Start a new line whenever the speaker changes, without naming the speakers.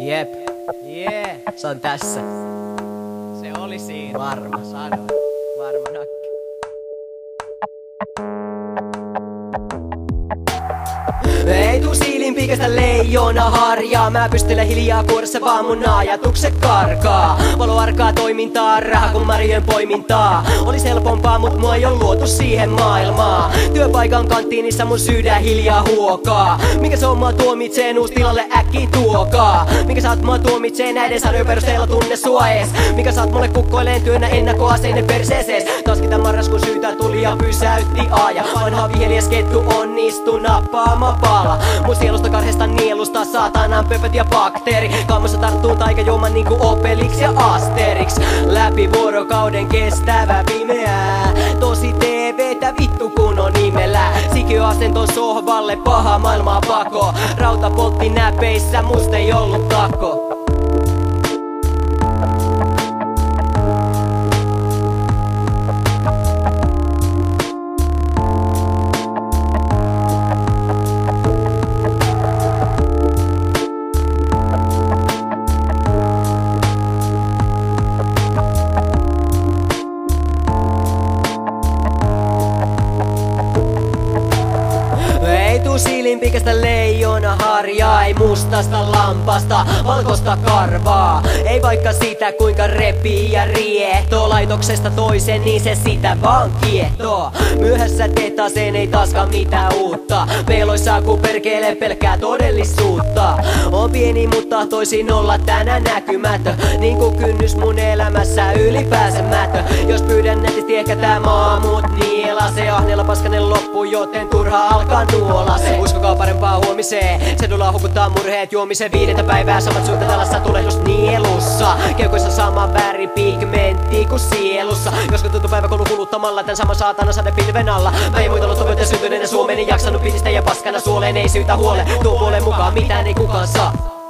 Jep, se on tässä. Se oli siinä. Varma sano. Varma nakki. Ei tuu siilinpiikestä leijona harjaa. Mä pystelen hiljaa kuoressa vaan mun ajatukset karkaa. Valo arkaa toimintaa, raha kun Marien poimintaa. Olis helpompaa mut mua ei oo luotu siihen maailmaan. Työpaikan kanttiinissa mun sydän hiljaa huokaa. Mikä se on mua tuomitsee nuus tilalle äkkiä tuokaa. Mikä saat mua tuomitsee näiden sarjojen perusteella tunne sua ees. Mikä saat mulle kukkoileen työnnä ennakkoaseinen perseesees. Taas mitä marraskun syytä tuli ja pysäytti aja. Vanha viheliäskettu onnistu nappaama pala. Mun sielusta karheesta nielusta saatanan pöpöt ja bakteeri. Kammossa tarttuu taikajuoman niinku Obelix ja Asterix. Läpi vuorokauden kestävä pimeää. Tosi TVtä vittu kun on nimellä. Sikiöasenton sohvalle paha maailmaa pako. Rauta poltti näpeissä, musta ei ollut tako. Siilinpiikestä leijona harjaa, ei mustasta lampasta, valkosta karvaa. Ei vaikka sitä kuinka repii ja riehtoo laitoksesta toisen, niin se sitä vaan kiehtoo. Myöhässä tetaseen ei taaskaan mitään uutta. Peloissa kun perkele pelkää todellisuutta. On pieni mut tahtoisin olla tänään näkymätön. Niin kuin kynnys mun elämässä ylipääsemätön. Jos pyydän nätisti ehkä tää maa mut nielasee. Ahneella paskanen loppu, joten turha alkaa nuolase. Uskokaa parempaa huomiseen. Sedulla hukuttaa murheet juomiseen 5. päivää. Samat suunnitelassa tulehdus nielussa. Keukoissa sama väri pigmentti kuin sielussa. Joskus tuntuu päiväkoulun kuluttamalla tän saman saatana sadepilven alla. Mä ei muita lottovuoteen syntyneenä Suomeen. En jaksanut pidistä ja paskana suoleen ei syytä huole. Tuo puolen mukaan mitään ei kukaan saa.